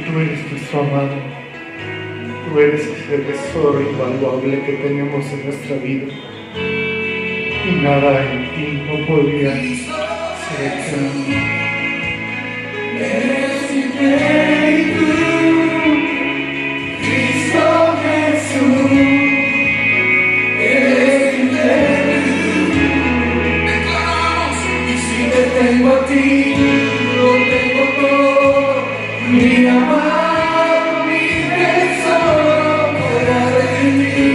Tú eres nuestro amado, tú eres ese tesoro invaluable que tenemos en nuestra vida, y nada en ti no podría seleccionar. Eres mi plenitud, Cristo Jesús. Eres mi plenitud. Declaramos, y si te tengo a ti, lo tengo todo. Mi amado, mi tesoro, fuera de ti,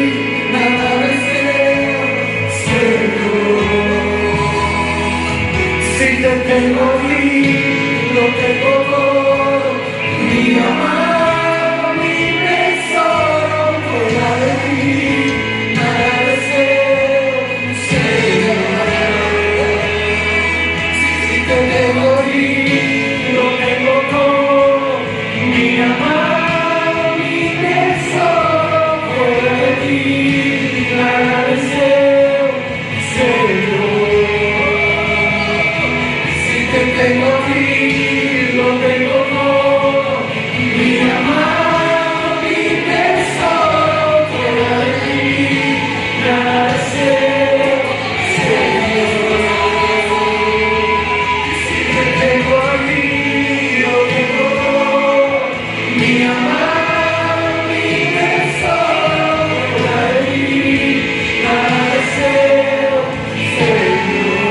nada deseo, Señor. Si te tengo a ti, lo tengo todo, mi amado, mi tesoro, fuera de ti, nada deseo, Señor. Si te tengo a ti, lo tengo todo, mi amado, mi tesoro, fuera de ti, nada deseo, Señor. Si te tengo a ti, lo tengo todo, mi amado, mi tesoro, fuera de ti, nada deseo, Señor. Si te tengo a ti, lo tengo todo, mi amado, mi tesoro, fuera de ti, nada deseo, Señor.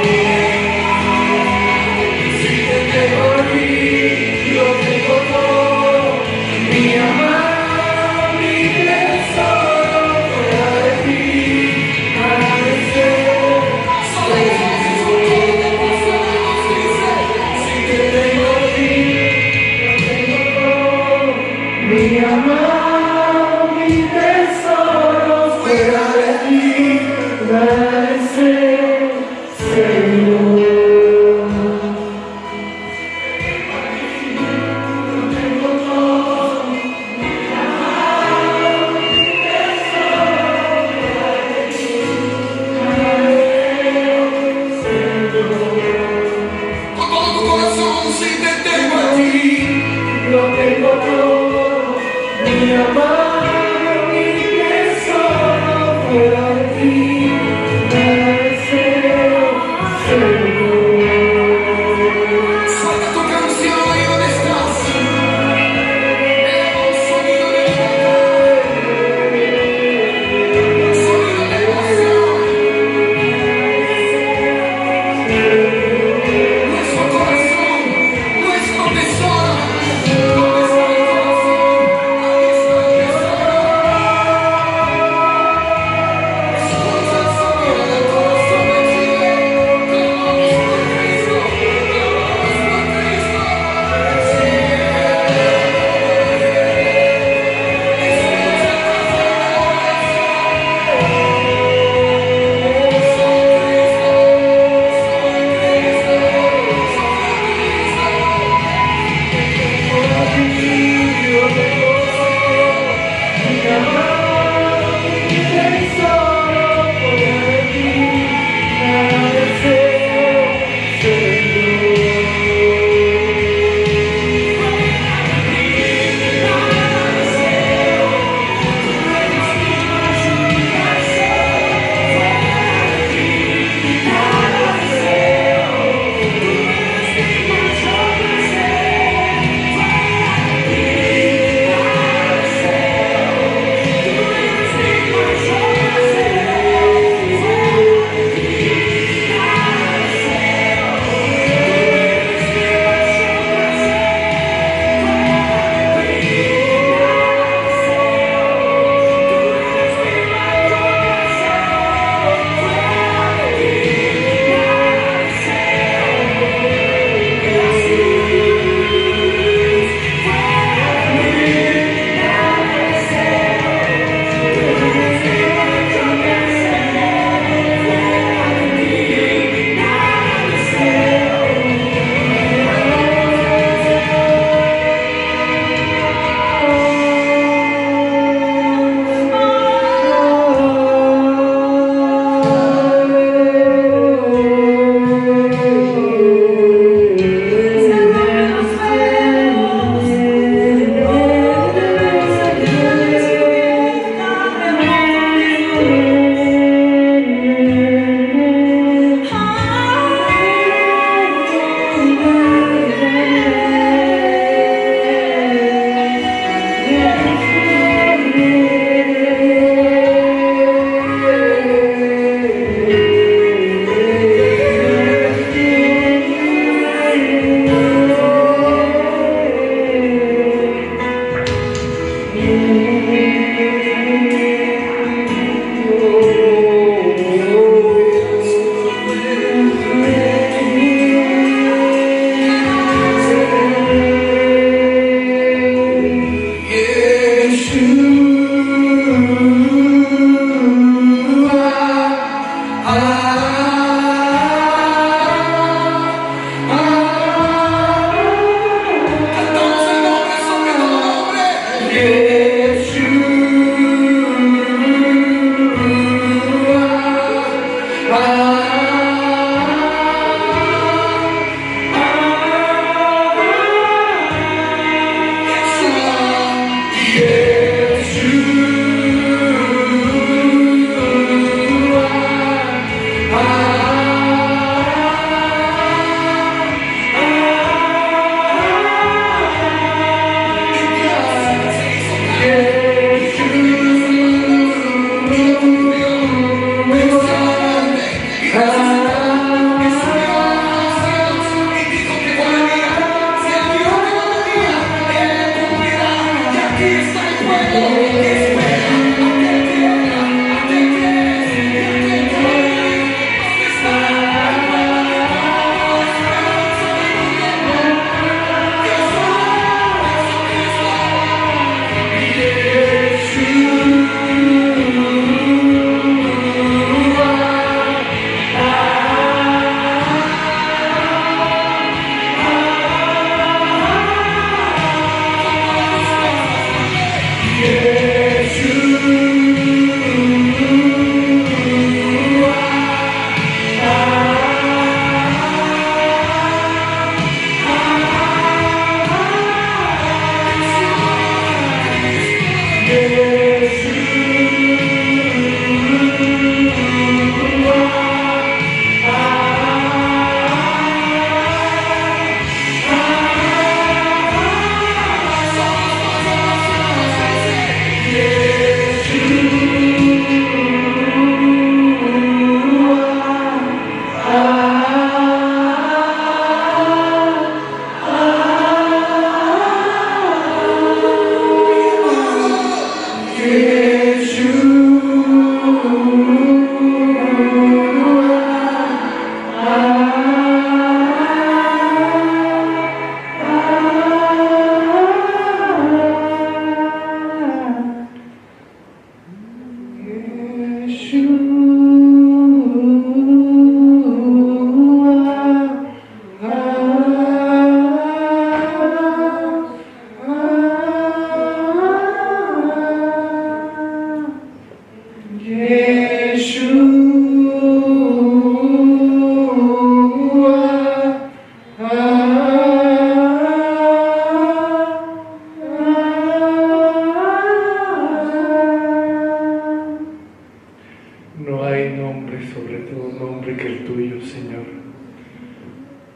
Si te tengo a ti, lo tengo todo, mi amado, mi tesoro, fuera de ti, nada deseo, Señor. Si te tengo a ti, lo tengo todo, mi amado, mi tesoro, fuera de ti, nada deseo, Señor. Con todo tu corazón, si te tengo a ti, lo tengo todo, mi amado, mi tesoro, fuera de ti, nada deseo, Señor. Suelta tu canción y ¿dónde estás? El sonido de sonido de emoción. Nuestro corazón, nuestro tesoro, ¿dónde está mi corazón? Ahí está mi tesoro.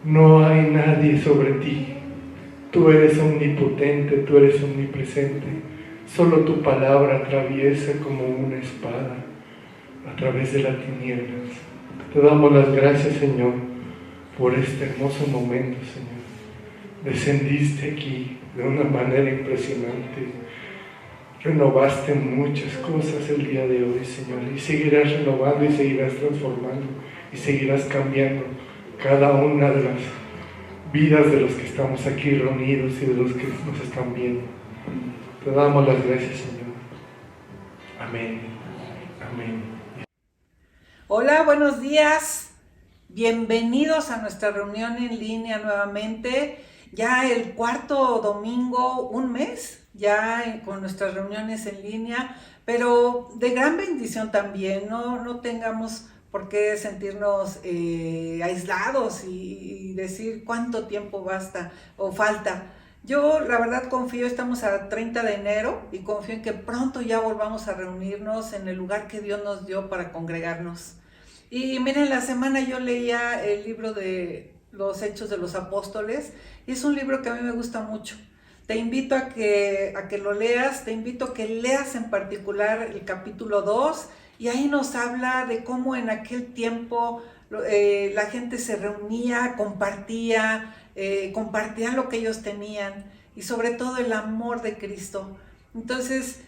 No hay nadie sobre ti. Tú eres omnipotente, tú eres omnipresente. Solo tu palabra atraviesa como una espada a través de las tinieblas. Te damos las gracias, Señor, por este hermoso momento, Señor. Descendiste aquí de una manera impresionante. Renovaste muchas cosas el día de hoy, Señor, y seguirás renovando y seguirás transformando y seguirás cambiando cada una de las vidas de los que estamos aquí reunidos y de los que nos están viendo. Te damos las gracias, Señor. Amén. Amén. Hola, buenos días. Bienvenidos a nuestra reunión en línea nuevamente. Ya el cuarto domingo, un mes, ya con nuestras reuniones en línea, pero de gran bendición también. No tengamos por qué sentirnos aislados y decir cuánto tiempo basta o falta. Yo la verdad confío, estamos a 30 de enero y confío en que pronto ya volvamos a reunirnos en el lugar que Dios nos dio para congregarnos. Y miren, la semana yo leía el libro de los Hechos de los Apóstoles, y es un libro que a mí me gusta mucho. Te invito a que lo leas, te invito a que leas en particular el capítulo 2, y ahí nos habla de cómo en aquel tiempo la gente se reunía, compartían lo que ellos tenían, y sobre todo el amor de Cristo. Entonces,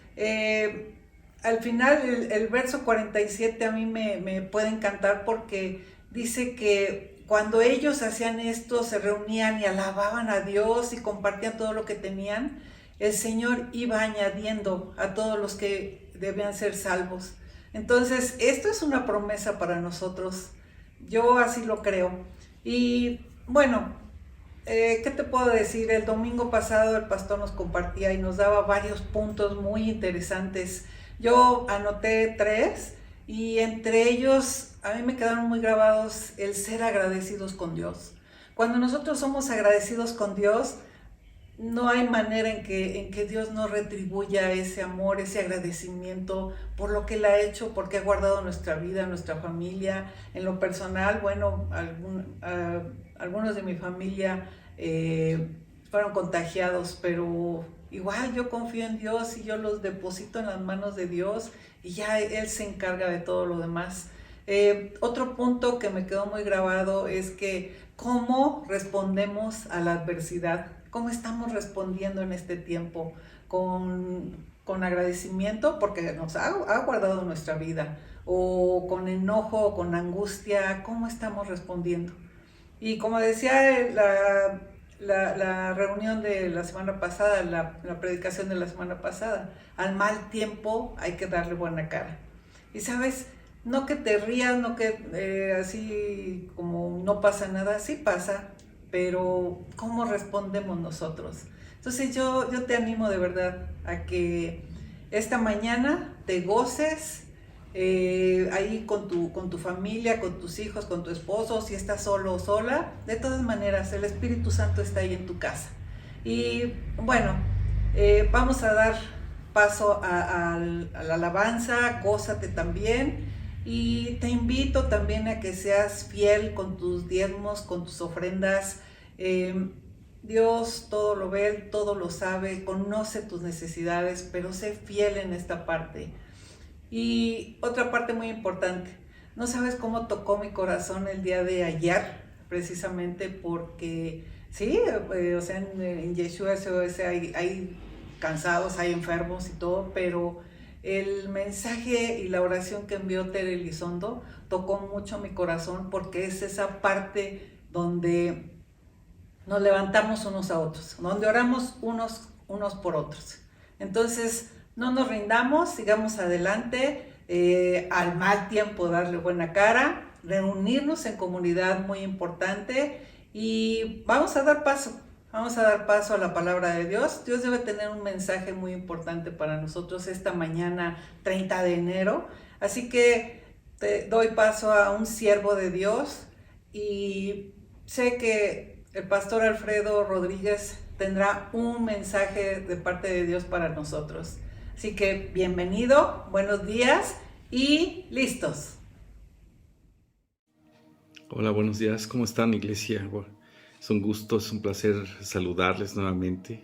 al final el verso 47 a mí me puede encantar, porque dice que cuando ellos hacían esto, se reunían y alababan a Dios y compartían todo lo que tenían, el Señor iba añadiendo a todos los que debían ser salvos. Entonces, esto es una promesa para nosotros. Yo así lo creo. Y bueno, ¿qué te puedo decir? El domingo pasado el pastor nos compartía y nos daba varios puntos muy interesantes. Yo anoté 3, y entre ellos a mí me quedaron muy grabados el ser agradecidos con Dios. Cuando nosotros somos agradecidos con Dios, no hay manera en que Dios no retribuya ese amor, ese agradecimiento por lo que Él ha hecho, porque ha guardado nuestra vida, nuestra familia. En lo personal, bueno, algunos de mi familia fueron contagiados, pero igual yo confío en Dios y yo los deposito en las manos de Dios, y ya Él se encarga de todo lo demás. Otro punto que me quedó muy grabado es que cómo respondemos a la adversidad, cómo estamos respondiendo en este tiempo, con agradecimiento porque nos ha guardado nuestra vida, o con enojo, o con angustia, cómo estamos respondiendo. Y como decía la reunión de la semana pasada, la predicación de la semana pasada, al mal tiempo hay que darle buena cara. Y sabes, no que te rías, no que así como no pasa nada, sí pasa, pero ¿cómo respondemos nosotros? Entonces yo te animo de verdad a que esta mañana te goces ahí con tu familia, con tus hijos, con tu esposo, si estás solo o sola. De todas maneras, el Espíritu Santo está ahí en tu casa. Y bueno, vamos a dar paso a la alabanza. Gózate también. Y te invito también a que seas fiel con tus diezmos, con tus ofrendas. Dios todo lo ve, todo lo sabe, conoce tus necesidades, pero sé fiel en esta parte. Y otra parte muy importante, no sabes cómo tocó mi corazón el día de ayer, precisamente porque, sí, o sea, en Yeshua SOS hay cansados, hay enfermos y todo, pero el mensaje y la oración que envió Tere Elizondo tocó mucho mi corazón, porque es esa parte donde nos levantamos unos a otros, donde oramos unos por otros. Entonces, no nos rindamos, sigamos adelante, al mal tiempo darle buena cara, reunirnos en comunidad, muy importante, y vamos a dar paso a la palabra de Dios. Dios debe tener un mensaje muy importante para nosotros esta mañana 30 de enero, así que te doy paso a un siervo de Dios, y sé que el pastor Alfredo Rodríguez tendrá un mensaje de parte de Dios para nosotros. Así que bienvenido, buenos días y listos. Hola, buenos días, ¿cómo están, iglesia? Bueno, es un gusto, es un placer saludarles nuevamente.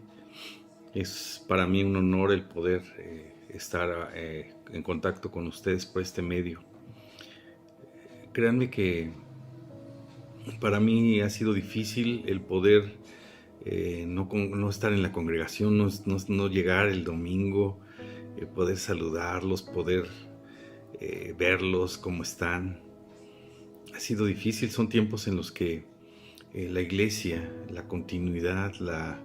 Es para mí un honor el poder estar en contacto con ustedes por este medio. Créanme que para mí ha sido difícil el poder no estar en la congregación, no llegar el domingo, poder saludarlos, poder verlos cómo están. Ha sido difícil, son tiempos en los que la iglesia, la continuidad, la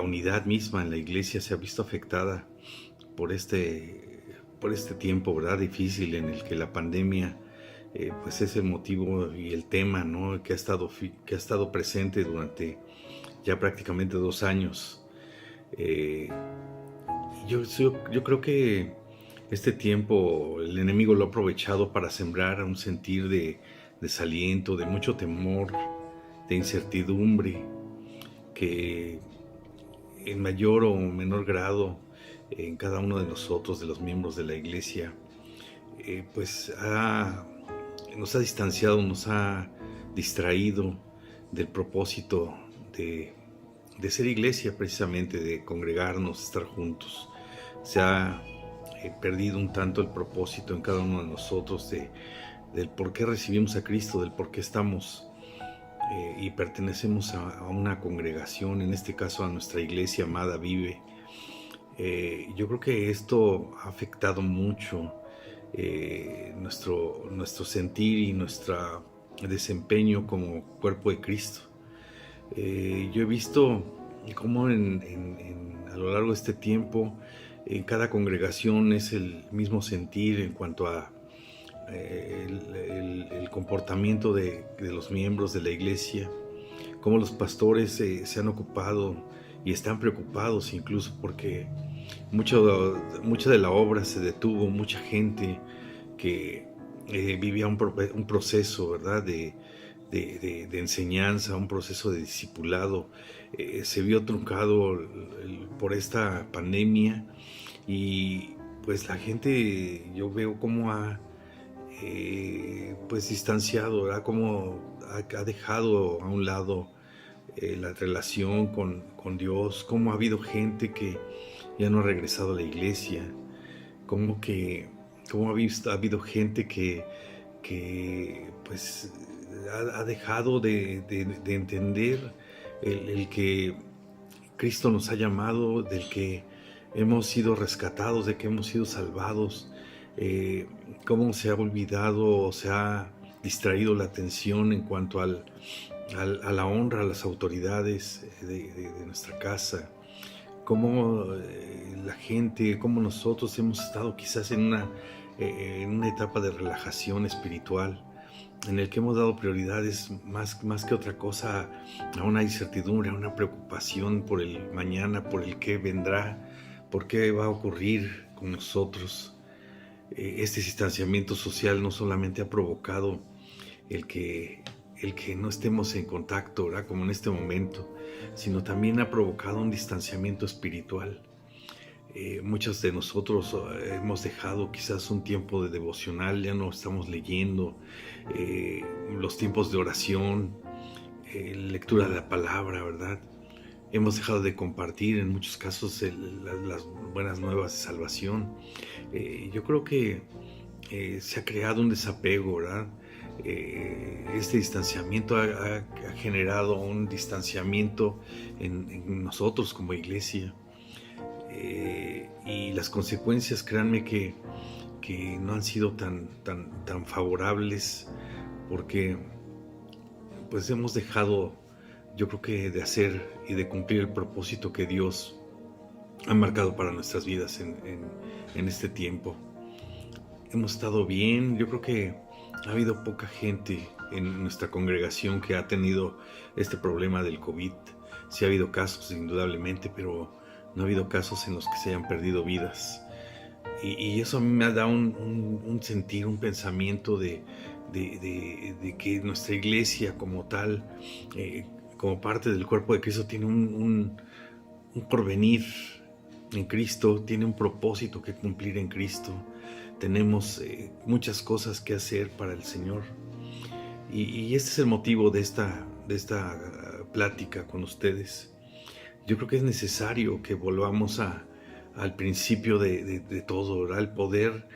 unidad misma en la iglesia se ha visto afectada por este tiempo, ¿verdad? Difícil, en el que la pandemia pues es el motivo y el tema, ¿no? que ha estado presente durante ya prácticamente 2 años. Yo creo que este tiempo el enemigo lo ha aprovechado para sembrar un sentir de desaliento, de mucho temor, de incertidumbre, que en mayor o menor grado en cada uno de nosotros, de los miembros de la iglesia, pues nos ha distanciado, nos ha distraído del propósito de ser iglesia, precisamente, de congregarnos, estar juntos. Se ha perdido un tanto el propósito en cada uno de nosotros del por qué recibimos a Cristo, del por qué estamos y pertenecemos a una congregación, en este caso a nuestra iglesia amada Vive. Yo creo que esto ha afectado mucho nuestro sentir y nuestro desempeño como cuerpo de Cristo. Yo he visto cómo a lo largo de este tiempo en cada congregación es el mismo sentir en cuanto a el comportamiento de los miembros de la iglesia, cómo los pastores se han ocupado y están preocupados incluso porque mucha de la obra se detuvo, mucha gente que vivía un proceso, ¿verdad?, de enseñanza, un proceso de discipulado, se vio truncado por esta pandemia y pues la gente, yo veo cómo ha pues distanciado, ¿verdad?, cómo ha dejado a un lado la relación con Dios, cómo ha habido gente que ya no ha regresado a la iglesia, cómo ha habido gente que pues ha dejado de entender el que Cristo nos ha llamado, del que hemos sido rescatados, de que hemos sido salvados, cómo se ha olvidado o se ha distraído la atención en cuanto a la honra a las autoridades de nuestra casa, cómo la gente, cómo nosotros hemos estado quizás en una etapa de relajación espiritual, en el que hemos dado prioridades más que otra cosa a una incertidumbre, a una preocupación por el mañana, por el qué vendrá, por qué va a ocurrir con nosotros. Este distanciamiento social no solamente ha provocado el que no estemos en contacto, ¿verdad?, como en este momento, sino también ha provocado un distanciamiento espiritual. Muchos de nosotros hemos dejado quizás un tiempo de devocional, ya no estamos leyendo, los tiempos de oración, lectura de la palabra, ¿verdad? Hemos dejado de compartir en muchos casos las buenas nuevas de salvación. Yo creo que se ha creado un desapego, ¿verdad? Este distanciamiento ha generado un distanciamiento en nosotros como iglesia. Y las consecuencias, créanme que no han sido tan favorables, porque pues hemos dejado, yo creo que, de hacer y de cumplir el propósito que Dios ha marcado para nuestras vidas en este tiempo. Hemos estado bien, yo creo que ha habido poca gente en nuestra congregación que ha tenido este problema del COVID. Sí ha habido casos, indudablemente, pero no ha habido casos en los que se hayan perdido vidas. Y eso a mí me ha dado un sentir, un pensamiento de que nuestra iglesia como tal, como parte del cuerpo de Cristo, tiene un porvenir en Cristo, tiene un propósito que cumplir en Cristo. Tenemos muchas cosas que hacer para el Señor. Y este es el motivo de esta plática con ustedes. Yo creo que es necesario que volvamos al principio de todo, ¿verdad? El poder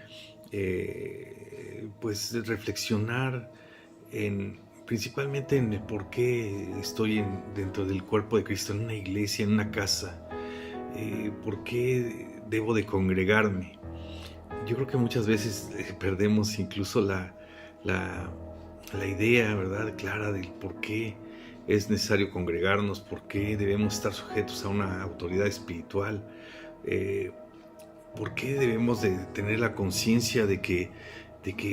pues reflexionar principalmente en el por qué estoy dentro del cuerpo de Cristo, en una iglesia, en una casa, por qué debo de congregarme. Yo creo que muchas veces perdemos incluso la idea, ¿verdad?, clara del por qué es necesario congregarnos, por qué debemos estar sujetos a una autoridad espiritual, por qué debemos de tener la conciencia de que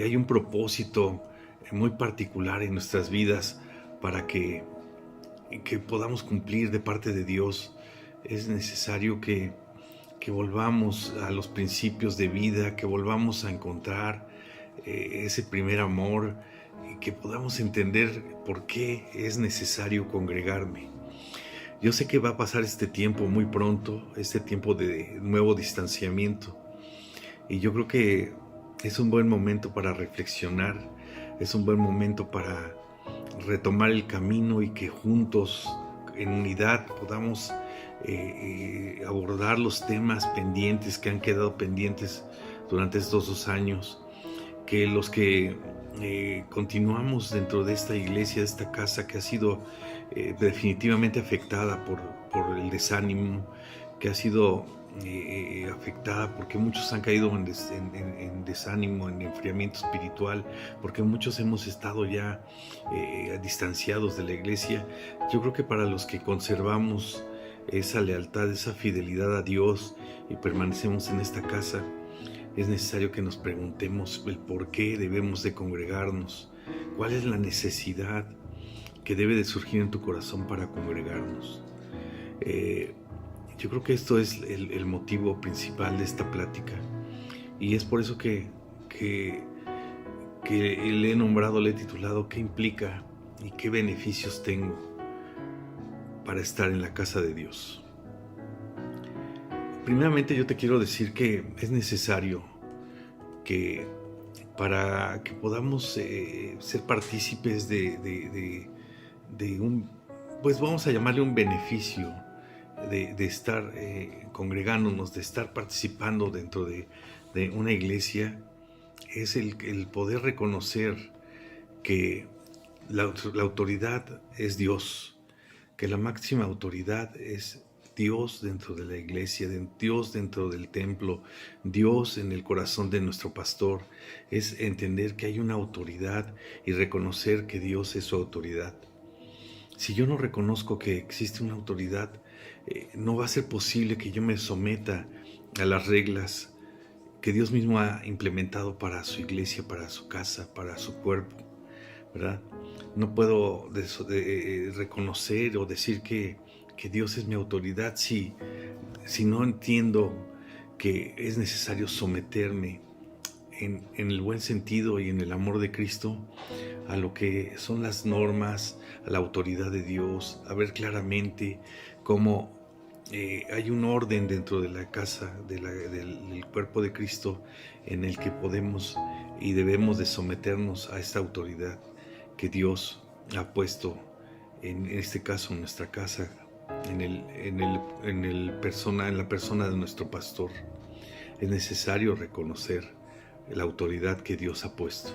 hay un propósito muy particular en nuestras vidas para que podamos cumplir de parte de Dios. Es necesario que volvamos a los principios de vida, que volvamos a encontrar ese primer amor, y que podamos entender por qué es necesario congregarme. Yo sé que va a pasar este tiempo muy pronto, este tiempo de nuevo distanciamiento, y yo creo que es un buen momento para reflexionar, es un buen momento para retomar el camino y que juntos, en unidad, podamos abordar los temas pendientes que han quedado pendientes durante estos 2 años, que los que continuamos dentro de esta iglesia, de esta casa que ha sido definitivamente afectada por el desánimo, que ha sido afectada porque muchos han caído en desánimo, en enfriamiento espiritual, porque muchos hemos estado ya distanciados de la iglesia. Yo creo que para los que conservamos esa lealtad, esa fidelidad a Dios y permanecemos en esta casa, es necesario que nos preguntemos el por qué debemos de congregarnos, cuál es la necesidad que debe de surgir en tu corazón para congregarnos. Yo creo que esto es el motivo principal de esta plática, y es por eso que le he nombrado, le he titulado ¿qué implica y qué beneficios tengo para estar en la casa de Dios? Primeramente yo te quiero decir que es necesario que para que podamos ser partícipes de un, pues vamos a llamarle un beneficio de estar congregándonos, de estar participando dentro de una iglesia, es el poder reconocer que la autoridad es Dios, que la máxima autoridad es Dios dentro de la iglesia, Dios dentro del templo, Dios en el corazón de nuestro pastor. Es entender que hay una autoridad y reconocer que Dios es su autoridad. Si yo no reconozco que existe una autoridad, no va a ser posible que yo me someta a las reglas que Dios mismo ha implementado para su iglesia, para su casa, para su cuerpo, ¿verdad? No puedo reconocer o decir que Dios es mi autoridad si no entiendo que es necesario someterme en el buen sentido y en el amor de Cristo a lo que son las normas, a la autoridad de Dios, a ver claramente cómo hay un orden dentro de la casa, del cuerpo de Cristo, en el que podemos y debemos de someternos a esta autoridad que Dios ha puesto, en este caso en nuestra casa, en la persona de nuestro pastor. Es necesario reconocer la autoridad que Dios ha puesto.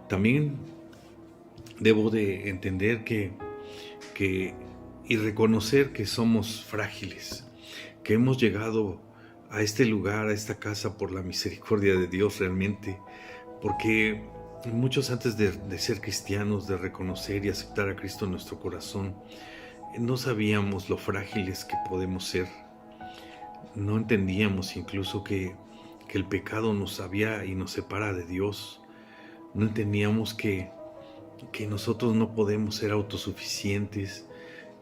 También debo de entender y reconocer que somos frágiles, que hemos llegado a este lugar, a esta casa por la misericordia de Dios realmente, porque muchos antes de ser cristianos, de reconocer y aceptar a Cristo en nuestro corazón, no sabíamos lo frágiles que podemos ser. No entendíamos incluso que el pecado nos había y nos separa de Dios. No entendíamos que nosotros no podemos ser autosuficientes,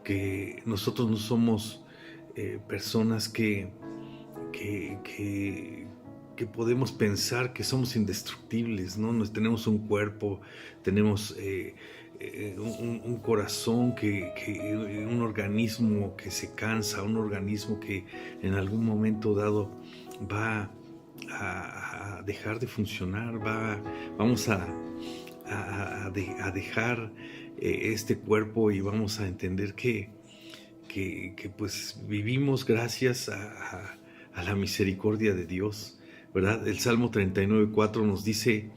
que nosotros no somos personas que podemos pensar que somos indestructibles, ¿no? Tenemos un cuerpo, tenemos un corazón, un organismo que se cansa, un organismo que en algún momento dado va a dejar de funcionar, vamos a dejar este cuerpo y vamos a entender que pues vivimos gracias a la misericordia de Dios, ¿verdad? El Salmo 39:4 nos dice: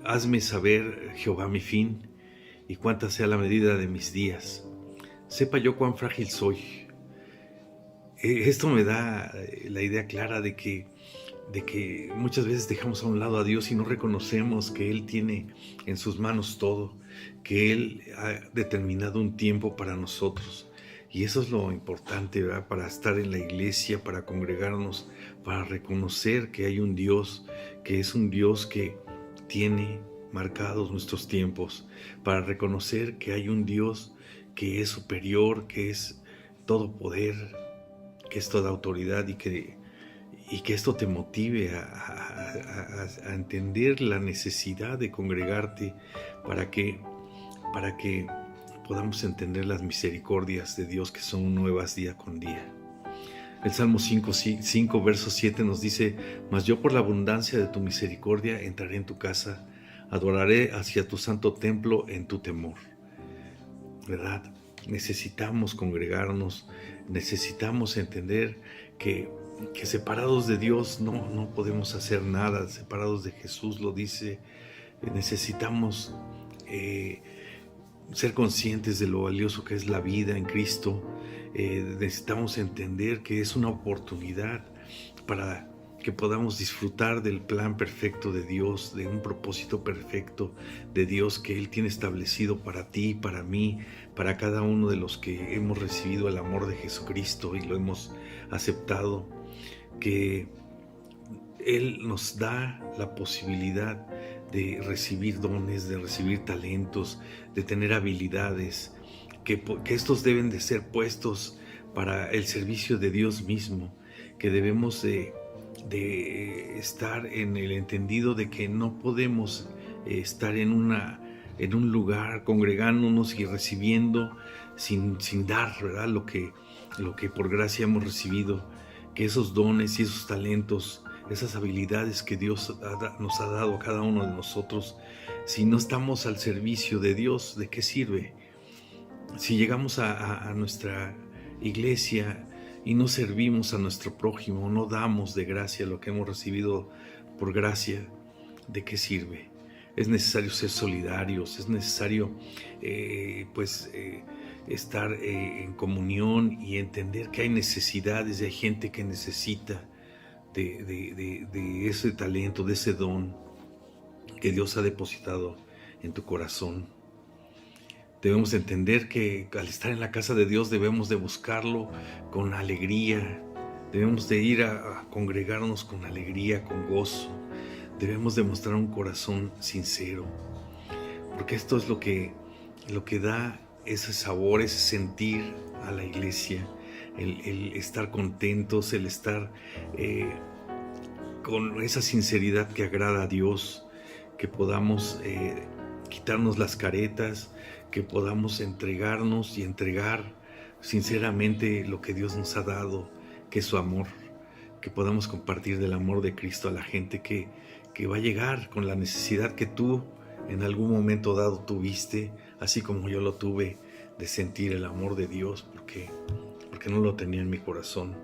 hazme saber, Jehová, mi fin, y cuánta sea la medida de mis días. Sepa yo cuán frágil soy. Esto me da la idea clara de que muchas veces dejamos a un lado a Dios y no reconocemos que Él tiene en sus manos todo, que Él ha determinado un tiempo para nosotros. Y eso es lo importante, ¿verdad? Para estar en la iglesia, para congregarnos, para reconocer que hay un Dios, que es un Dios que tiene marcados nuestros tiempos, para reconocer que hay un Dios que es superior, que es todo poder, que es toda autoridad, y que esto te motive a entender la necesidad de congregarte para que podamos entender las misericordias de Dios que son nuevas día con día. El Salmo 5, verso 7 nos dice: mas yo por la abundancia de tu misericordia entraré en tu casa, adoraré hacia tu santo templo en tu temor. ¿verdad? Necesitamos congregarnos, necesitamos entender que separados de Dios no podemos hacer nada, separados de Jesús lo dice. Necesitamos ser conscientes de lo valioso que es la vida en Cristo. Necesitamos entender que es una oportunidad para que podamos disfrutar del plan perfecto de Dios, de un propósito perfecto de Dios que Él tiene establecido para ti, para mí, para cada uno de los que hemos recibido el amor de Jesucristo y lo hemos aceptado, que Él nos da la posibilidad de recibir dones, de recibir talentos, de tener habilidades, que estos deben de ser puestos para el servicio de Dios mismo, que debemos de estar en el entendido de que no podemos estar en un lugar congregándonos y recibiendo sin dar, ¿verdad? lo que por gracia hemos recibido, que esos dones y esos talentos, esas habilidades que Dios nos ha dado a cada uno de nosotros, si no estamos al servicio de Dios, ¿de qué sirve? Si llegamos a nuestra iglesia y no servimos a nuestro prójimo, no damos de gracia lo que hemos recibido por gracia, ¿de qué sirve? Es necesario ser solidarios, es necesario estar en comunión y entender que hay necesidades, hay gente que necesita de ese talento, de ese don que Dios ha depositado en tu corazón. Debemos entender que al estar en la casa de Dios debemos de buscarlo con alegría, debemos de ir a congregarnos con alegría, con gozo, debemos de mostrar un corazón sincero, porque esto es lo que da ese sabor, ese sentir a la iglesia, el estar contentos, el estar con esa sinceridad que agrada a Dios, que podamos quitarnos las caretas, que podamos entregarnos y entregar sinceramente lo que Dios nos ha dado, que es su amor, que podamos compartir del amor de Cristo a la gente que va a llegar con la necesidad que tú en algún momento dado tuviste, así como yo lo tuve, de sentir el amor de Dios, porque no lo tenía en mi corazón.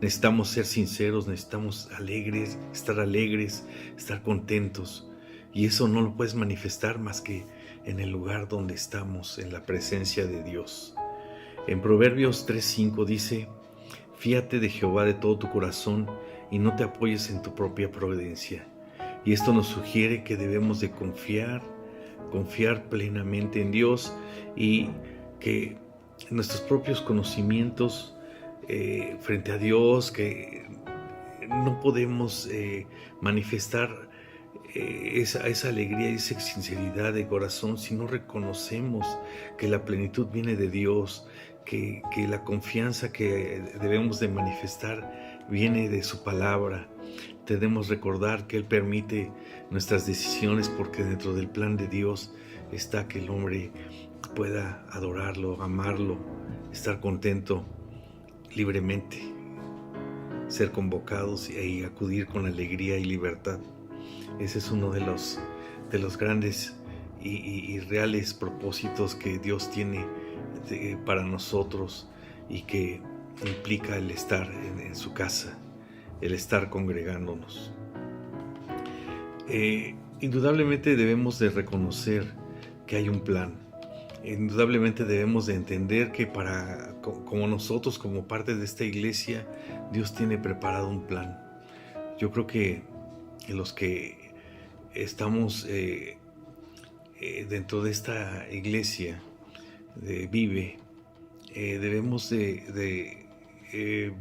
Necesitamos ser sinceros, necesitamos estar contentos, y eso no lo puedes manifestar más que en el lugar donde estamos, en la presencia de Dios. En Proverbios 3:5 dice: fíate de Jehová de todo tu corazón y no te apoyes en tu propia prudencia. Y esto nos sugiere que debemos de confiar plenamente en Dios, y que nuestros propios conocimientos frente a Dios, que no podemos manifestar esa alegría y esa sinceridad de corazón si no reconocemos que la plenitud viene de Dios, que la confianza que debemos de manifestar viene de su palabra. Debemos recordar que Él permite nuestras decisiones, porque dentro del plan de Dios está que el hombre pueda adorarlo, amarlo, estar contento libremente, ser convocados y acudir con alegría y libertad. Ese es uno de los grandes y reales propósitos que Dios tiene para nosotros, y que implica el estar en su casa, el estar congregándonos. Indudablemente debemos de reconocer que hay un plan. Indudablemente debemos de entender que como nosotros, como parte de esta iglesia, Dios tiene preparado un plan. Yo creo que los que estamos dentro de esta iglesia de Vive, debemos de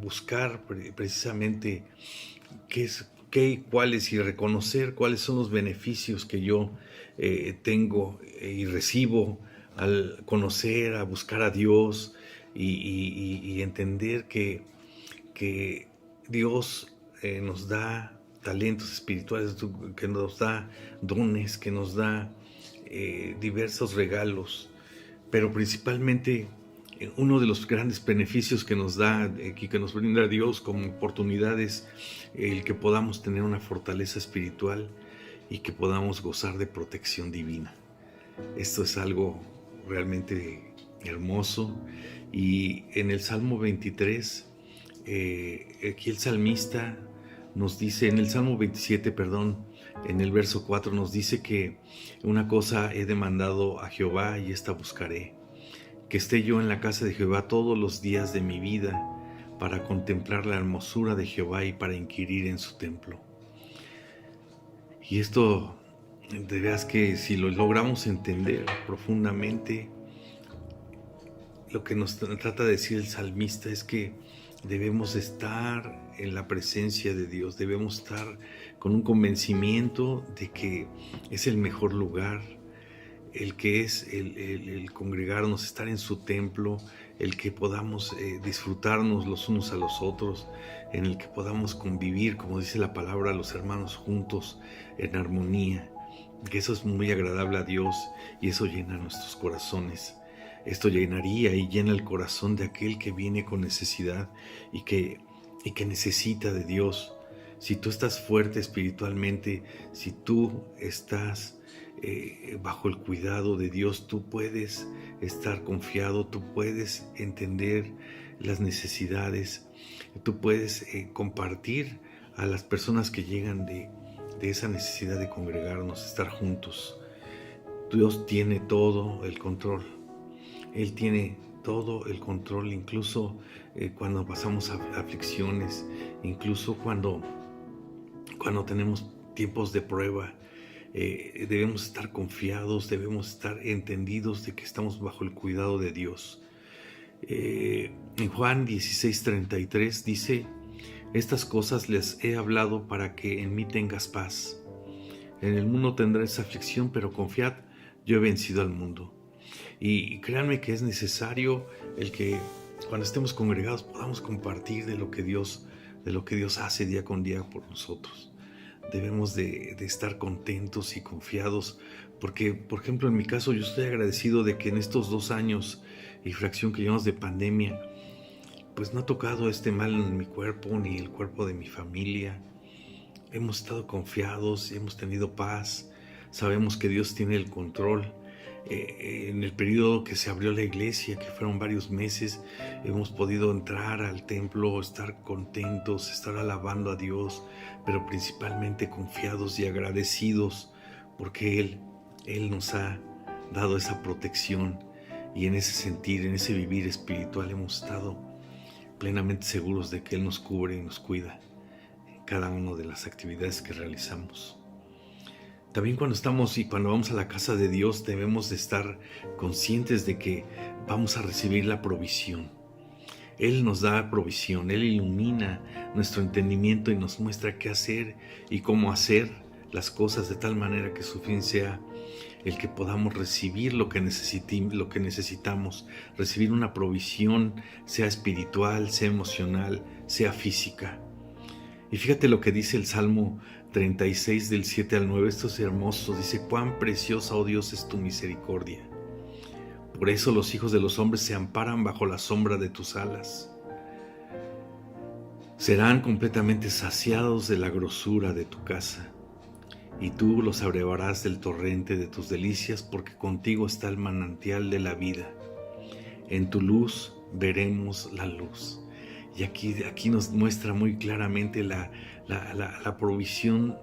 buscar precisamente qué y cuáles, y reconocer cuáles son los beneficios que yo tengo y recibo al conocer, a buscar a Dios y entender que Dios nos da talentos espirituales, que nos da dones, que nos da diversos regalos, pero principalmente uno de los grandes beneficios que nos da, que nos brinda Dios como oportunidades, el que podamos tener una fortaleza espiritual y que podamos gozar de protección divina. Esto es algo realmente hermoso. Y en el Salmo 23, aquí el salmista nos dice, en el Salmo 27, perdón, en el verso 4 nos dice que una cosa he demandado a Jehová y esta buscaré, que esté yo en la casa de Jehová todos los días de mi vida, para contemplar la hermosura de Jehová y para inquirir en su templo. Y esto, de veras que si lo logramos entender profundamente, lo que nos trata de decir el salmista es que debemos estar en la presencia de Dios, debemos estar con un convencimiento de que es el mejor lugar, el que es el congregarnos, estar en su templo, el que podamos disfrutarnos los unos a los otros, en el que podamos convivir, como dice la palabra, los hermanos juntos en armonía, que eso es muy agradable a Dios y eso llena nuestros corazones. Esto llenaría y llena el corazón de aquel que viene con necesidad y que necesita de Dios. Si tú estás fuerte espiritualmente, si tú estás bajo el cuidado de Dios, tú puedes estar confiado, tú puedes entender las necesidades, tú puedes compartir a las personas que llegan de esa necesidad de congregarnos, estar juntos. Dios tiene todo el control. Él tiene todo el control, incluso cuando pasamos aflicciones, incluso cuando tenemos tiempos de prueba. Debemos estar confiados, debemos estar entendidos de que estamos bajo el cuidado de Dios. En Juan 16:33 dice: estas cosas les he hablado para que en mí tengas paz. En el mundo tendréis aflicción, pero confiad, yo he vencido al mundo. Y créanme que es necesario el que cuando estemos congregados podamos compartir de lo que Dios hace día con día por nosotros. Debemos de estar contentos y confiados, porque, por ejemplo, en mi caso, yo estoy agradecido de que en estos 2 años y fracción que llevamos de pandemia, pues no ha tocado este mal en mi cuerpo ni el cuerpo de mi familia. Hemos estado confiados, hemos tenido paz, sabemos que Dios tiene el control. En el periodo que se abrió la iglesia, que fueron varios meses, hemos podido entrar al templo, estar contentos, estar alabando a Dios, pero principalmente confiados y agradecidos porque Él nos ha dado esa protección, y en ese sentir, en ese vivir espiritual hemos estado plenamente seguros de que Él nos cubre y nos cuida en cada una de las actividades que realizamos. También cuando vamos a la casa de Dios, debemos de estar conscientes de que vamos a recibir la provisión. Él nos da provisión, Él ilumina nuestro entendimiento y nos muestra qué hacer y cómo hacer las cosas de tal manera que su fin sea el que podamos recibir lo que necesitamos, recibir una provisión, sea espiritual, sea emocional, sea física. Y fíjate lo que dice el Salmo 36 del 7 al 9, esto es hermoso, dice: cuán preciosa, oh Dios, es tu misericordia. Por eso los hijos de los hombres se amparan bajo la sombra de tus alas. Serán completamente saciados de la grosura de tu casa, y tú los abrevarás del torrente de tus delicias, porque contigo está el manantial de la vida. En tu luz veremos la luz. Y aquí nos muestra muy claramente la provisión,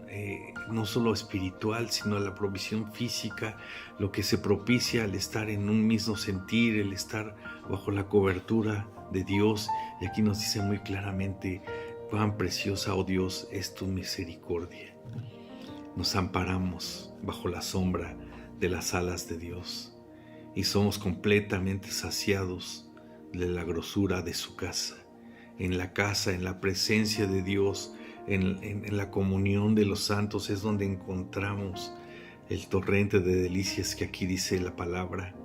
no solo espiritual, sino la provisión física, lo que se propicia al estar en un mismo sentir, el estar bajo la cobertura de Dios. Y aquí nos dice muy claramente: cuán preciosa, oh Dios, es tu misericordia. Nos amparamos bajo la sombra de las alas de Dios y somos completamente saciados de la grosura de su casa. En la casa, en la presencia de Dios, en la comunión de los santos es donde encontramos el torrente de delicias que aquí dice la palabra,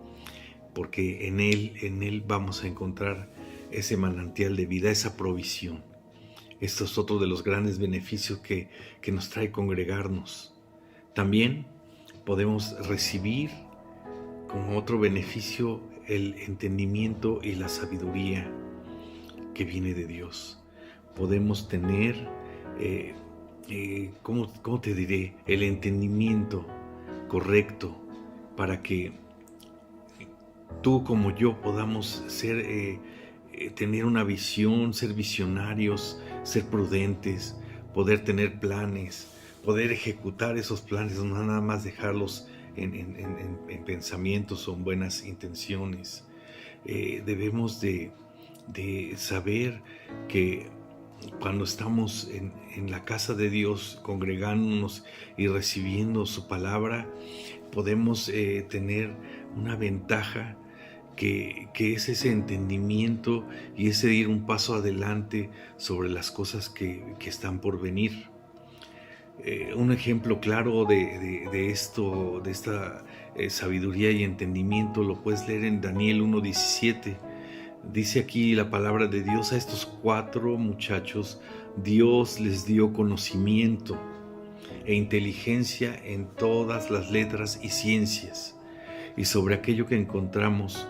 porque en Él vamos a encontrar ese manantial de vida, esa provisión. Esto es otro de los grandes beneficios que nos trae congregarnos. También podemos recibir como otro beneficio el entendimiento y la sabiduría que viene de Dios. Podemos tener, ¿cómo te diré? El entendimiento correcto para que tú como yo podamos tener una visión, ser visionarios, ser prudentes, poder tener planes, poder ejecutar esos planes, no nada más dejarlos en pensamientos o en buenas intenciones. Debemos de saber que cuando estamos en la casa de Dios, congregándonos y recibiendo su palabra, podemos tener una ventaja que es ese entendimiento y ese ir un paso adelante sobre las cosas que están por venir. Un ejemplo claro de esta sabiduría y entendimiento lo puedes leer en Daniel 1:17. Dice aquí la palabra de Dios: a estos 4 muchachos Dios les dio conocimiento e inteligencia en todas las letras y ciencias. Y sobre aquello que encontramos,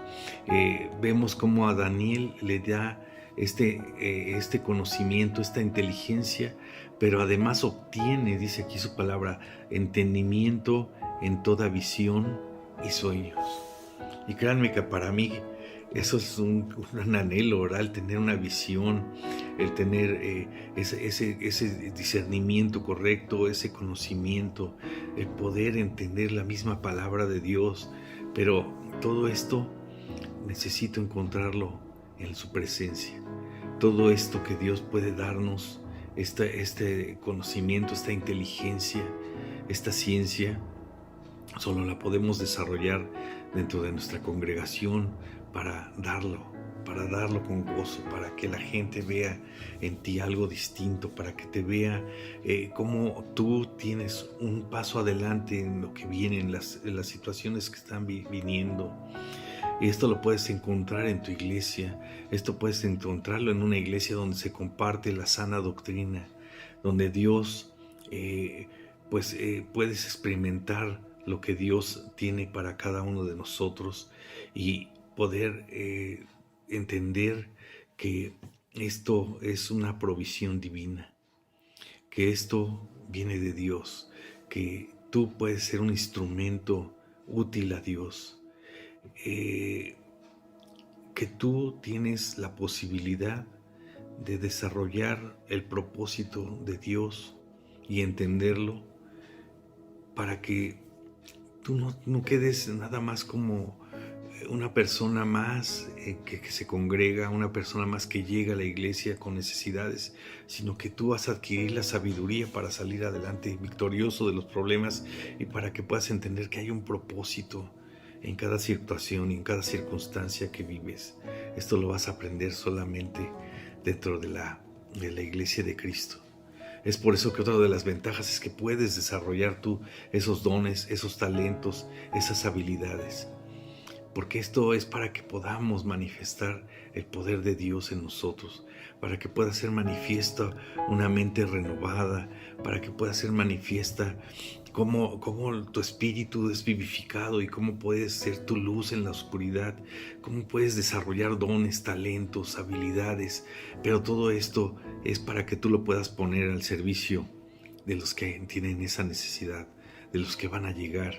vemos cómo a Daniel le da este conocimiento, esta inteligencia, pero además obtiene, dice aquí su palabra, entendimiento en toda visión y sueños. Y créanme que para mí eso es un anhelo, ¿verdad? El tener una visión, el tener ese discernimiento correcto, ese conocimiento, el poder entender la misma palabra de Dios. Pero todo esto necesito encontrarlo en su presencia. Todo esto que Dios puede darnos, este conocimiento, esta inteligencia, esta ciencia, solo la podemos desarrollar dentro de nuestra congregación para darlo con gozo, para que la gente vea en ti algo distinto, para que te vea cómo tú tienes un paso adelante en lo que viene, en las situaciones que están viniendo. Y esto lo puedes encontrar en tu iglesia, esto puedes encontrarlo en una iglesia donde se comparte la sana doctrina, donde Dios, puedes experimentar lo que Dios tiene para cada uno de nosotros y poder entender que esto es una provisión divina, que esto viene de Dios, que tú puedes ser un instrumento útil a Dios, que tú tienes la posibilidad de desarrollar el propósito de Dios y entenderlo para que tú no quedes nada más como una persona más que se congrega, una persona más que llega a la iglesia con necesidades, sino que tú vas a adquirir la sabiduría para salir adelante victorioso de los problemas y para que puedas entender que hay un propósito en cada situación y en cada circunstancia que vives. Esto lo vas a aprender solamente dentro de la iglesia de Cristo. Es por eso que otra de las ventajas es que puedes desarrollar tú esos dones, esos talentos, esas habilidades. Porque esto es para que podamos manifestar el poder de Dios en nosotros, para que pueda ser manifiesta una mente renovada, para que pueda ser manifiesta cómo tu espíritu es vivificado y cómo puedes ser tu luz en la oscuridad, cómo puedes desarrollar dones, talentos, habilidades, pero todo esto es para que tú lo puedas poner al servicio de los que tienen esa necesidad, de los que van a llegar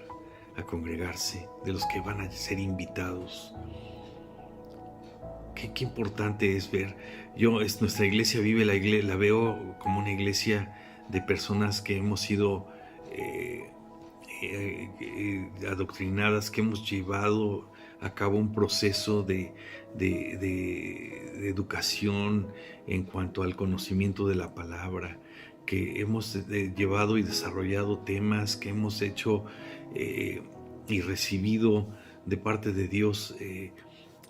a congregarse, de los que van a ser invitados. Qué importante es ver. Nuestra iglesia vive, la veo como una iglesia de personas que hemos sido adoctrinadas, que hemos llevado a cabo un proceso de educación en cuanto al conocimiento de la palabra, que hemos llevado y desarrollado temas, que hemos hecho y recibido de parte de Dios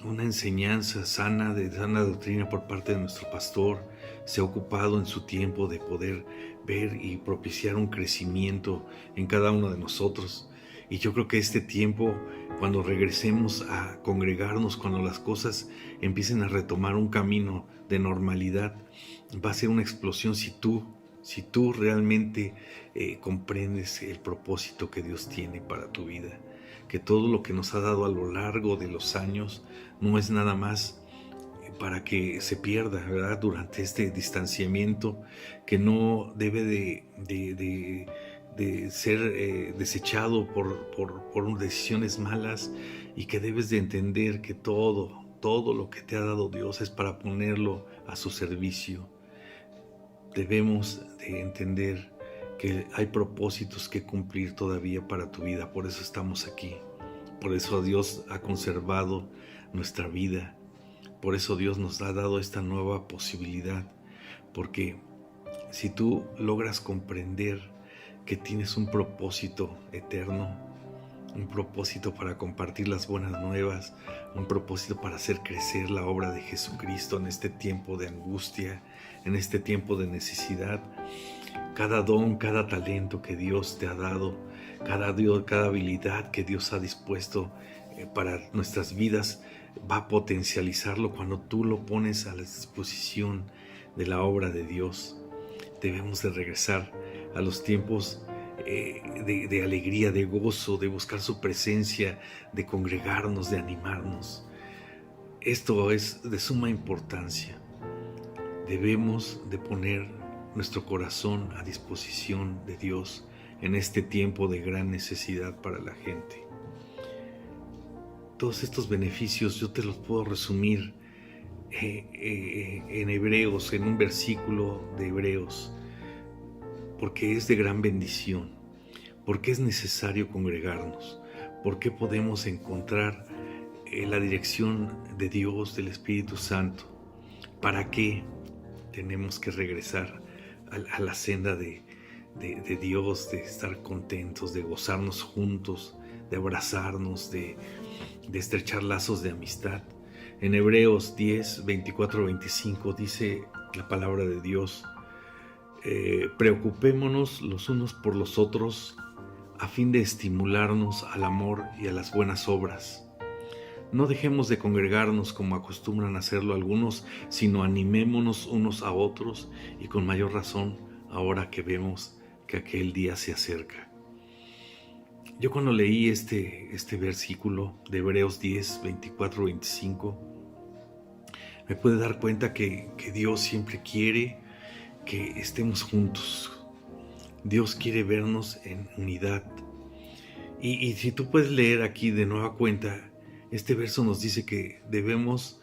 una enseñanza sana, de sana doctrina por parte de nuestro pastor. Se ha ocupado en su tiempo de poder ver y propiciar un crecimiento en cada uno de nosotros. Y yo creo que este tiempo, cuando regresemos a congregarnos, cuando las cosas empiecen a retomar un camino de normalidad, va a ser una explosión si tú realmente comprendes el propósito que Dios tiene para tu vida, que todo lo que nos ha dado a lo largo de los años no es nada más para que se pierda, ¿verdad? Durante este distanciamiento, que no debe de ser desechado por decisiones malas, y que debes de entender que todo lo que te ha dado Dios es para ponerlo a su servicio. Debemos de entender que hay propósitos que cumplir todavía para tu vida, por eso estamos aquí. Por eso Dios ha conservado nuestra vida, por eso Dios nos ha dado esta nueva posibilidad, porque si tú logras comprender que tienes un propósito eterno, un propósito para compartir las buenas nuevas, un propósito para hacer crecer la obra de Jesucristo en este tiempo de angustia, en este tiempo de necesidad, cada don, cada talento que Dios te ha dado, cada habilidad que Dios ha dispuesto para nuestras vidas, va a potencializarlo cuando tú lo pones a la disposición de la obra de Dios. Debemos de regresar a los tiempos de alegría, de gozo, de buscar su presencia, de congregarnos, de animarnos. Esto es de suma importancia. Debemos de poner nuestro corazón a disposición de Dios en este tiempo de gran necesidad para la gente. Todos estos beneficios yo te los puedo resumir en Hebreos, en un versículo de Hebreos, porque es de gran bendición, porque es necesario congregarnos, porque podemos encontrar la dirección de Dios, del Espíritu Santo. ¿Para qué tenemos que regresar a la senda de Dios, de estar contentos, de gozarnos juntos, de abrazarnos, de estrechar lazos de amistad? En Hebreos 10, 24, 25 dice la palabra de Dios: preocupémonos los unos por los otros a fin de estimularnos al amor y a las buenas obras. No dejemos de congregarnos como acostumbran a hacerlo algunos, sino animémonos unos a otros, y con mayor razón ahora que vemos que aquel día se acerca. Yo cuando leí este versículo de Hebreos 10, 24, 25, me pude dar cuenta que Dios siempre quiere que estemos juntos. Dios quiere vernos en unidad. Y si tú puedes leer aquí de nueva cuenta, este verso nos dice que debemos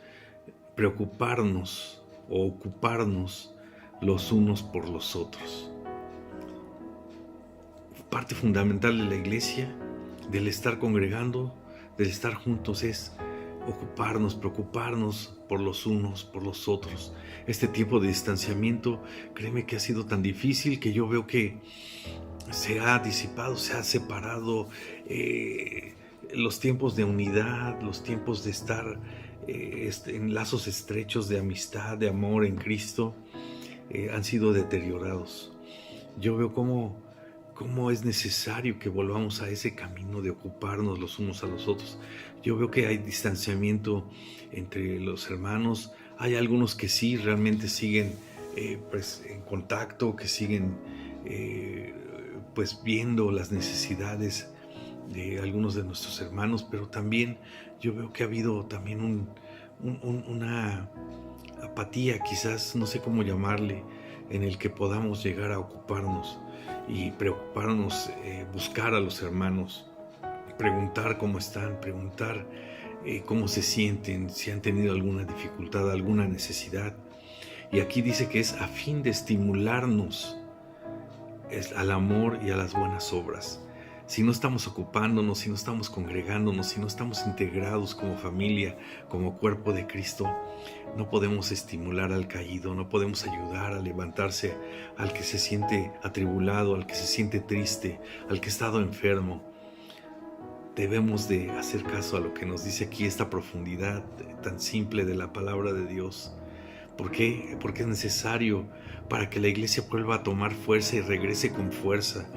preocuparnos o ocuparnos los unos por los otros. Parte fundamental de la iglesia, del estar congregando, del estar juntos, es ocuparnos, preocuparnos por los unos, por los otros. Este tiempo de distanciamiento, créeme que ha sido tan difícil que yo veo que se ha disipado, se ha separado los tiempos de unidad, los tiempos de estar en lazos estrechos de amistad, de amor en Cristo, han sido deteriorados. Yo veo cómo es necesario que volvamos a ese camino de ocuparnos los unos a los otros. Yo veo que hay distanciamiento entre los hermanos. Hay algunos que sí realmente siguen en contacto, que siguen viendo las necesidades de algunos de nuestros hermanos, pero también yo veo que ha habido también una apatía, quizás, no sé cómo llamarle, en el que podamos llegar a ocuparnos y preocuparnos, buscar a los hermanos, preguntar cómo están, preguntar cómo se sienten, si han tenido alguna dificultad, alguna necesidad. Y aquí dice que es a fin de estimularnos al amor y a las buenas obras. Si no estamos ocupándonos, si no estamos congregándonos, si no estamos integrados como familia, como cuerpo de Cristo, no podemos estimular al caído, no podemos ayudar a levantarse al que se siente atribulado, al que se siente triste, al que ha estado enfermo. Debemos de hacer caso a lo que nos dice aquí esta profundidad tan simple de la palabra de Dios. ¿Por qué? Porque es necesario para que la iglesia vuelva a tomar fuerza y regrese con fuerza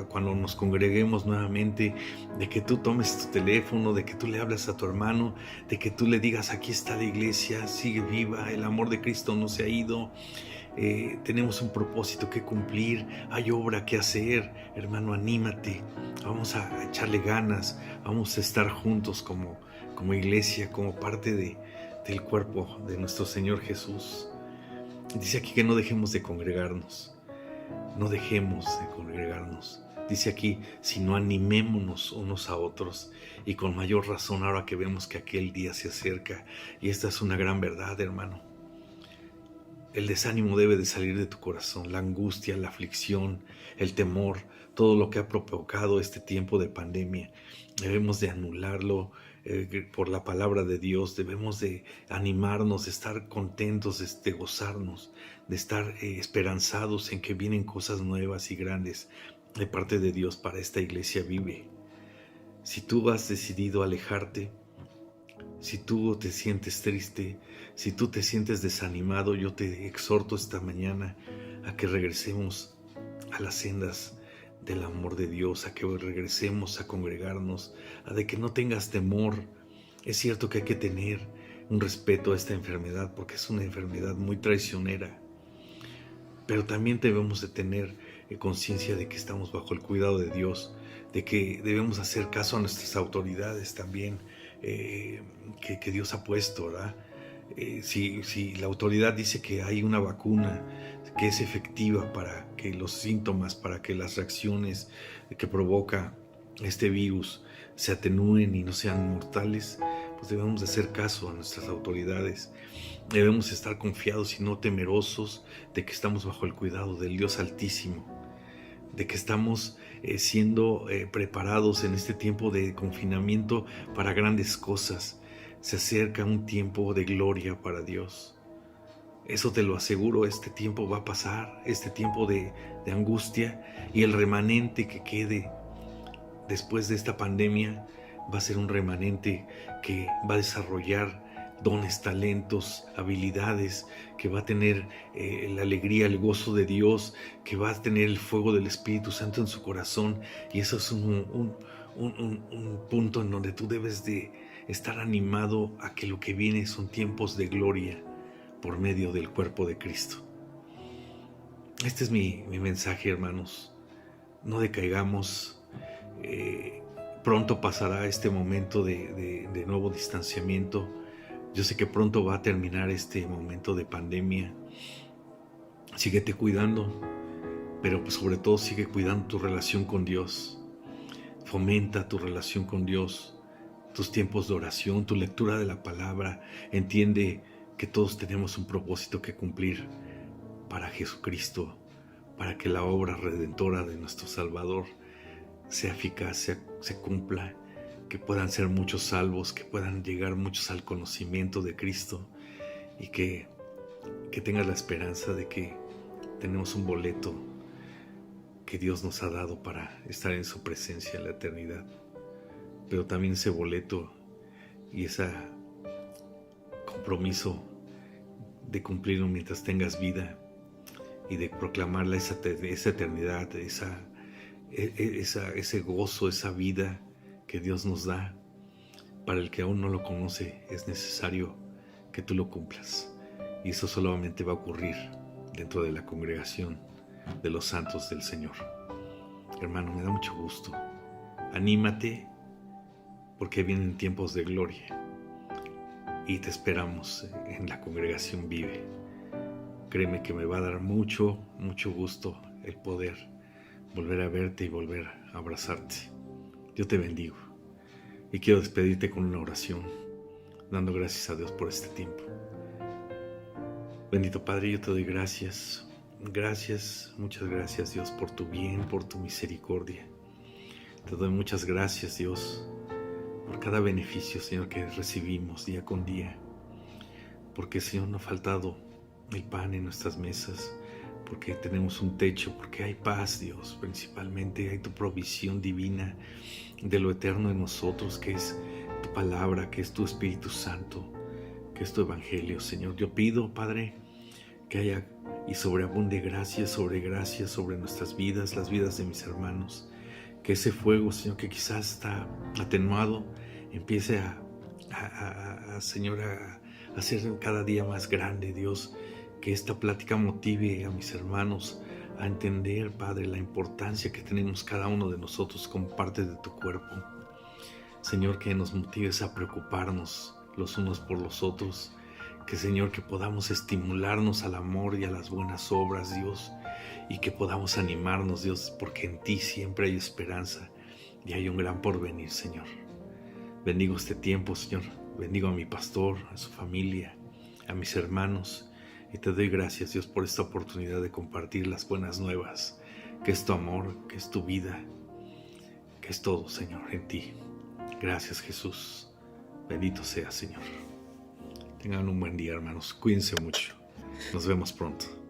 cuando nos congreguemos nuevamente, de que tú tomes tu teléfono, de que tú le hables a tu hermano, de que tú le digas: aquí está la iglesia, sigue viva, el amor de Cristo no se ha ido, tenemos un propósito que cumplir, hay obra que hacer. Hermano, anímate, vamos a echarle ganas, vamos a estar juntos como iglesia, como parte del cuerpo de nuestro Señor Jesús. Dice aquí que no dejemos de congregarnos. No dejemos de congregarnos. Dice aquí, sino animémonos unos a otros, y con mayor razón ahora que vemos que aquel día se acerca. Y esta es una gran verdad, hermano. El desánimo debe de salir de tu corazón, la angustia, la aflicción, el temor, todo lo que ha provocado este tiempo de pandemia. Debemos de anularlo por la palabra de Dios. Debemos de animarnos, de estar contentos, de gozarnos, de estar esperanzados en que vienen cosas nuevas y grandes de parte de Dios para esta iglesia Vive. Si tú has decidido alejarte, si tú te sientes triste, si tú te sientes desanimado, yo te exhorto esta mañana a que regresemos a las sendas del amor de Dios, a que regresemos a congregarnos, a de que no tengas temor. Es cierto que hay que tener un respeto a esta enfermedad porque es una enfermedad muy traicionera, pero también debemos de tener conciencia de que estamos bajo el cuidado de Dios, de que debemos hacer caso a nuestras autoridades también, que Dios ha puesto, ¿verdad? Si la autoridad dice que hay una vacuna que es efectiva para que los síntomas, para que las reacciones que provoca este virus se atenúen y no sean mortales, pues debemos de hacer caso a nuestras autoridades. Debemos estar confiados y no temerosos de que estamos bajo el cuidado del Dios Altísimo, de que estamos siendo preparados en este tiempo de confinamiento para grandes cosas. Se acerca un tiempo de gloria para Dios. Eso te lo aseguro, este tiempo va a pasar, este tiempo de angustia, y el remanente que quede después de esta pandemia va a ser un remanente que va a desarrollar dones, talentos, habilidades, que va a tener la alegría, el gozo de Dios, que va a tener el fuego del Espíritu Santo en su corazón. Y eso es un punto en donde tú debes de estar animado a que lo que viene son tiempos de gloria por medio del cuerpo de Cristo. Este es mi mensaje, hermanos. No decaigamos. Pronto pasará este momento de nuevo distanciamiento. Yo sé que pronto va a terminar este momento de pandemia. Síguete cuidando, pero pues sobre todo sigue cuidando tu relación con Dios. Fomenta tu relación con Dios, tus tiempos de oración, tu lectura de la palabra. Entiende que todos tenemos un propósito que cumplir para Jesucristo, para que la obra redentora de nuestro Salvador sea eficaz, se cumpla, que puedan ser muchos salvos, que puedan llegar muchos al conocimiento de Cristo, y que tengas la esperanza de que tenemos un boleto que Dios nos ha dado para estar en su presencia en la eternidad. Pero también ese boleto y ese compromiso de cumplirlo mientras tengas vida y de proclamarla esa eternidad, ese gozo, esa vida que Dios nos da. Para el que aún no lo conoce, es necesario que tú lo cumplas, y eso solamente va a ocurrir dentro de la congregación de los santos del Señor. Hermano, me da mucho gusto. Anímate, porque vienen tiempos de gloria y te esperamos en la congregación Vive. Créeme que me va a dar mucho gusto el poder volver a verte y volver a abrazarte. Yo te bendigo y quiero despedirte con una oración, dando gracias a Dios por este tiempo. Bendito Padre, yo te doy gracias, muchas gracias, Dios, por tu bien, por tu misericordia. Te doy muchas gracias, Dios, por cada beneficio, Señor, que recibimos día con día, porque, Señor, no ha faltado el pan en nuestras mesas, porque tenemos un techo, porque hay paz, Dios, principalmente hay tu provisión divina de lo eterno en nosotros, que es tu palabra, que es tu Espíritu Santo, que es tu Evangelio, Señor. Yo pido, Padre, que haya y sobreabunde gracia sobre nuestras vidas, las vidas de mis hermanos, que ese fuego, Señor, que quizás está atenuado, empiece Señor, a hacer cada día más grande, Dios. Que esta plática motive a mis hermanos a entender, Padre, la importancia que tenemos cada uno de nosotros como parte de tu cuerpo. Señor, que nos motives a preocuparnos los unos por los otros, Que Señor, que podamos estimularnos al amor y a las buenas obras, Dios, y que podamos animarnos, Dios, porque en ti siempre hay esperanza y hay un gran porvenir, Señor. Bendigo este tiempo, Señor. Bendigo a mi pastor, a su familia, a mis hermanos, y te doy gracias, Dios, por esta oportunidad de compartir las buenas nuevas, que es tu amor, que es tu vida, que es todo, Señor, en ti. Gracias, Jesús. Bendito sea, Señor. Tengan un buen día, hermanos. Cuídense mucho. Nos vemos pronto.